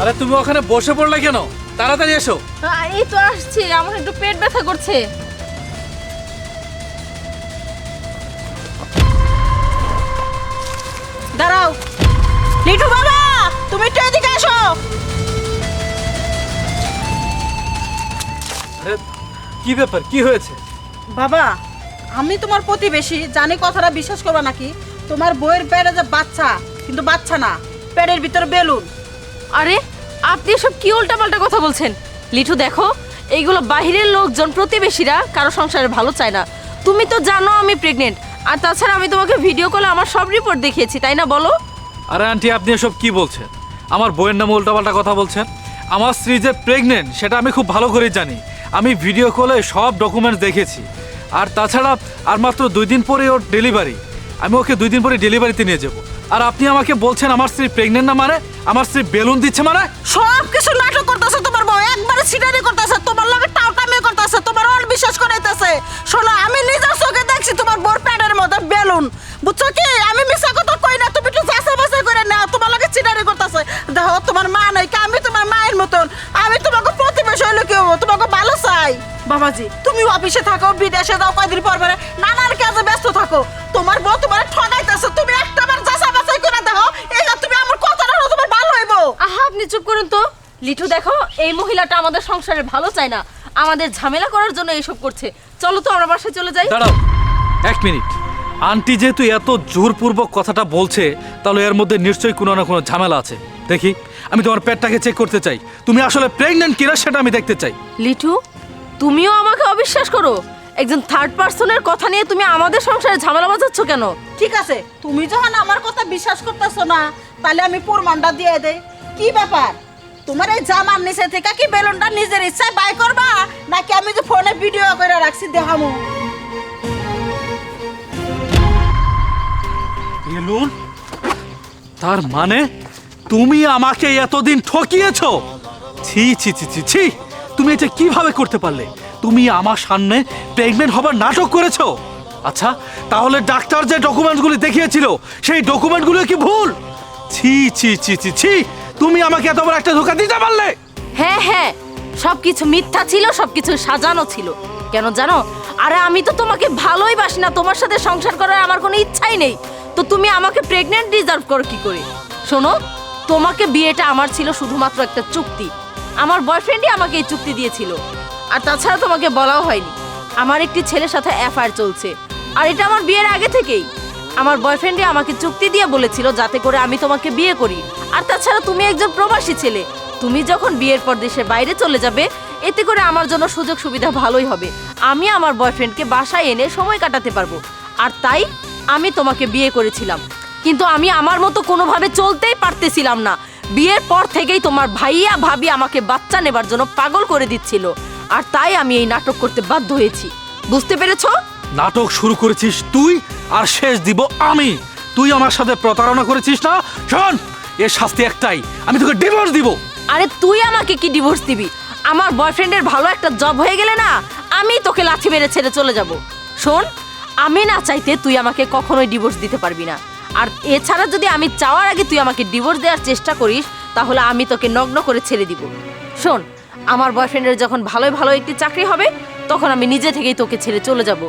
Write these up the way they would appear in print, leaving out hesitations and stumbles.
আরে তুমি ওখানে বসে পড়লে কেন? তাড়াতাড়ি এসো। এই তো আসছি, আমার একটু পেট ব্যথা করছে। দাঁড়াও লিটু বাবা, তুমি একটু এদিকে এসো। আরে কি ব্যাপার, কি হয়েছে? বাবা, আমি তোমার প্রতিবেশী, জানি কথাটা বিশ্বাস করবা নাকি? তোমার বইয়ের পেটে যে বাচ্চা, কিন্তু বাচ্চা না, পেটের ভিতরে বেলুন। আরে আপনি এসব কি উল্টাপাল্টা কথা বলছেন? লিটু দেখো, এইগুলো বাহিরের লোকজন, প্রতিবেশীরা কারো সংসারে ভালো চায় না। তুমি তো জানো আমি প্রেগনেন্ট, আর তাছাড়া আমি তোমাকে ভিডিও কলে আমার সব রিপোর্ট দেখিয়েছি, তাই না বলো? আরে আন্টি, আপনি এসব কি বলছেন? আমার বইয়ের নামে উল্টাপাল্টা কথা বলছেন। আমার স্ত্রী যে প্রেগনেন্ট সেটা আমি খুব ভালো করেই জানি। আমি ভিডিও কলে সব ডকুমেন্টস দেখেছি। আর তাছাড়া আর মাত্র 2 দিন পরে ওর ডেলিভারি। আমি ওকে 2 দিন পরে ডেলিভারিতে নিয়ে যাব। আর আপনি আমাকে বলছেন আমার স্ত্রী প্রেগনেন্ট না, মানে আমার স্ত্রী বেলুন দিচ্ছে মানে? সব কিছু নাটক করতেছে তোমার বউ, একবারে সিটারি করতেছে, তোমার লগে টাউটামি করতেছে, তোমার অল বিশ্বাস করাইতেছে। শোনো, আমি নিজের চোখে দেখছি তোমার বউর পেটের মধ্যে বেলুন, বুঝছো কি? আমি মিছা কথা কই না, তুমি একটু যাচাই বাছাই করে নাও। তোমার লগে সিটারি করতেছে। দেখো, তোমার মা নাই কি? আমি তোমার মায়ের মতন। আমি তোমাকে প্রতিবেশী হইলে কি হবো? তোমাকে ভালো চাই। বাবাজি, তুমি অফিসে থাকো, বিদেশে যাও, কয়দিন পর পরে নানার কাজে ব্যস্ত থাকো। তোমার বউ তোমার ঠকাইতেছে, তুমি একটাবার যাচাই বাছাই করে দেখো। এই যে তুমি আমার কথাটা হলো তোমার ভালো হইবো। আহা, আপনি চুপ করুন তো। লিটু দেখো, এই মহিলাটা আমাদের সংসারে ভালো চায় না, আমাদের ঝামেলা করার জন্য এইসব করছে। চলো তো আমরা বাসায় চলে যাই। দাঁড়াও 1 মিনিট। আন্টি যেহেতু এত জোরপূর্বক কথাটা বলছে, তাহলে এর মধ্যে নিশ্চয়ই কোনো না কোনো ঝামেলা আছে। দেখি, আমি তোমার পেটটাকে চেক করতে চাই। তুমি আসলে প্রেগনেন্ট কিনা সেটা আমি দেখতে চাই। লিটু, তুমিও আমাকে অবিশ্বাস করো? একজন থার্ড পার্সনের কথা নিয়ে তুমি আমাদের সংসারে ঝামেলা বাজাচ্ছ কেন? ঠিক আছে, তুমি যখন আমার কথা বিশ্বাস করতেছো না, তাহলে আমি প্রমাণটা দিয়ে দেই। কি ব্যাপার, তোমার এই জামার নিচে থেকে কি বেলুনটা নিজের ইচ্ছায় বাই করবা, নাকি আমি যে ফোনে ভিডিও করে রাখছি দেখামু? বেলুন? তার মানে তুমি আমাকে এতদিন ঠকিয়েছো? ছি ছি ছি ছি ছি, তুমি এটা কিভাবে করতে পারলে? তুমি আমার সামনে প্রেগনেন্ট হবার নাটক করেছো। আচ্ছা, তাহলে ডাক্তার যে ডকুমেন্টসগুলি দেখিয়েছিল সেই ডকুমেন্টগুলো কি ভুল? ছি ছি ছি ছি ছি, তুমি আমাকে এত বড় একটা ধোঁকা দিতে পারলে? হ্যাঁ হ্যাঁ, সবকিছু মিথ্যা ছিল, সবকিছু সাজানো ছিল। কেন জানো? আরে আমি তো তোমাকে ভালোই বাসি না, তোমার সাথে সংসার করার আমার কোনো ইচ্ছাই নেই। তো তুমি আমাকে প্রেগনেন্ট ডিজার্ভ করো কি করে? শোনো, তোমাকে বিয়েটা আমার ছিল শুধুমাত্র একটা চুক্তি। আমার বয়ফ্রেন্ডই আমাকে এই চুক্তি দিয়েছিল। আর তাছাড়া তোমাকে বলাও হয়নি আমার একটি ছেলের সাথে অ্যাফেয়ার চলছে। আর এটা আমার বিয়ের আগে থেকেই আমার বয়ফ্রেন্ডই আমাকে চুক্তি দিয়ে বলেছিল যাতে করে আমি তোমাকে বিয়ে করি। আর তাছাড়া তুমি একজন প্রবাসী ছেলে, তুমি যখন বিয়ের পর দেশের বাইরে চলে যাবে, এতে করে আমার জন্য সুযোগ সুবিধা ভালোই হবে। আমি আমার বয়ফ্রেন্ডকে বাসায় এনে সময় কাটাতে পারবো। আর তাই আমি তোমাকে বিয়ে করেছিলাম। কিন্তু আমি আমার মতো কোনোভাবে চলতেই পারতেছিলাম না। বিয়ের পর থেকেই তোমার ভাইয়া ভাবি আমাকে বাচ্চা নেবার জন্য পাগল করে দিচ্ছিল। আর তাই আমি এই নাটক করতে বাধ্য হয়েছি। বুঝতে পেরেছো? নাটক শুরু করেছিস তুই, আর শেষ দিব আমি। তুই আমার সাথে প্রতারণা করেছিস না? শোন, এর শাস্তি একটাই, আমি তোকে ডিভোর্স দিব। আরে তুই আমাকে কি ডিভোর্স দিবি? আমার বয়ফ্রেন্ডের ভালো একটা জব হয়ে গেলে না, আমি তোকে লাথি মেরে ছেড়ে চলে যাব। শোন, আমি না চাইতে তুই আমাকে কখনোই ডিভোর্স দিতে পারবি না। আর এছাড়া যদি আমি চাওয়ার আগে তুই আমাকে ডিভোর্স দেওয়ার চেষ্টা করিস, তাহলে আমি তোকে নগ্ন করে ছেড়ে দিব। শোন, আমার বয়ফ্রেন্ডের যখন ভালোই ভালো একটি চাকরি হবে, তখন আমি নিজে থেকেই তোকে ছেড়ে চলে যাব।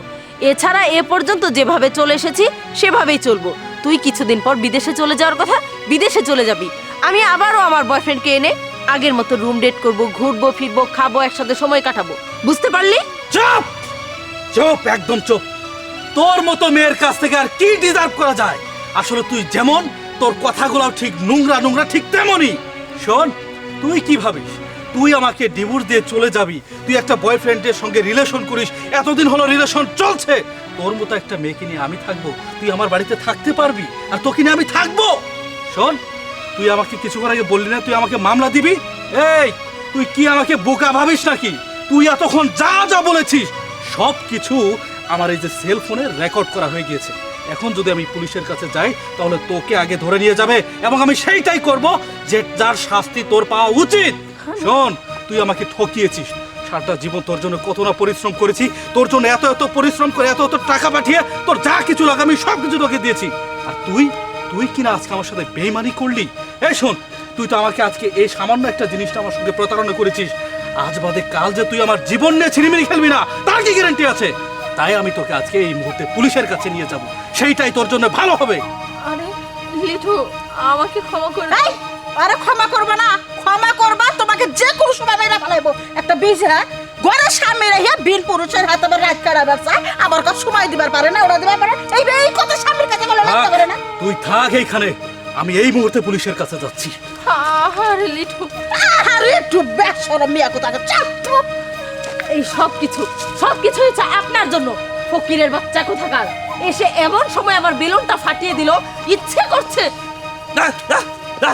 এছাড়া এ পর্যন্ত যেভাবে চলে এসেছি সেভাবেই চলবো। তুই কিছুদিন পর বিদেশে চলে যাওয়ার কথা, বিদেশে চলে যাবি। আমি আবারও আমার বয়ফ্রেন্ডকে এনে আগের মতো রুম ডেট করব, ঘুরবো ফিরবো, খাবো, একসাথে সময় কাটাবো। বুঝতে পারলি? চুপ চুপ, একদম চুপ। তোর মতো মেয়ের কাছ থেকে আর কি ডিজার্ভ করা যায়? আসলে তুই যেমন, তোর কথাগুলো ঠিক নোংরা নোংরা ঠিক তেমনই। শোন, তুই কি ভাবিস তুই আমাকে ডিভোর্স দিয়ে চলে যাবি? তুই একটা বয়ফ্রেন্ডের সঙ্গে রিলেশন করিস, এতদিন হলো রিলেশন চলছে। তোর মতো একটা মেয়েকে নিয়ে আমি থাকবো? তুই আমার বাড়িতে থাকতে পারবি? আর তোকে নিয়ে আমি থাকবো? শোন, তুই আমাকে কিছুক্ষণ আগে বললি না তুই আমাকে মামলা দিবি? এই, তুই কি আমাকে বোকা ভাবিস নাকি? তুই এতক্ষণ যা যা বলেছিস সব কিছু আমার এই যে সেল ফোনে রেকর্ড করা হয়ে গিয়েছে। এখন যদি আমি পুলিশের কাছে যাই, তাহলে তোকে আগে ধরে নিয়ে যাবে, এবং আমি সেইটাই করব যে যার শাস্তি তোর পাওয়া উচিত। শোন, তুই আমাকে ঠকিয়েছিস। সারাটা জীবন তোর জন্য কত না পরিশ্রম করেছি, তোর জন্য এত এত পরিশ্রম করে এত এত টাকা পাঠিয়ে তোর যা কিছু লাগে আমি সব কিছু তোকে দিয়েছি। আর তুই তুই কিনা আজকে আমার সাথে বেইমানি করলি। এই শোন, তুই তো আমাকে আজকে এই সামান্য একটা জিনিসটা আমার সঙ্গে প্রতারণা করেছিস, আজ বাদে কাল যে তুই আমার জীবন নিয়ে ছিনিমিনি খেলবি না তার কি গ্যারান্টি আছে? তাই আমি তোকে আজকে এই মুহূর্তে পুলিশের কাছে নিয়ে যাব, সেইটাই তোর জন্য ভালো হবে। আরে লিঠু, আমাকে ক্ষমা করে এই আরে ক্ষমা করবা না, ক্ষমা করবা তোমাকে যে কোনো সময় মেরে ফেলাইবো। একটা বীজ হ্যাঁ ঘরের সামনে রেখে বিন পুরুষের হাতে আবার রাত কাটাবার চায়, আবার কাছে সময় দিবার পারে না, ওরা দিবার পারে এই কথা স্বামীর কাছে বলে লাগতে পারে না। তুই থাক এইখানে, আমি এই মুহূর্তে পুলিশের কাছে যাচ্ছি। আরে লিঠু, আরে একটু বেশরম মিয়া কোথাকে চাপ। এই সবকিছু হচ্ছে আপনার জন্য। ফকিরের বাচ্চা কোথাকার এসে এমন সময় আমার বেলুনটা ফাটিয়ে দিল, ইচ্ছে করছে। না, না, না,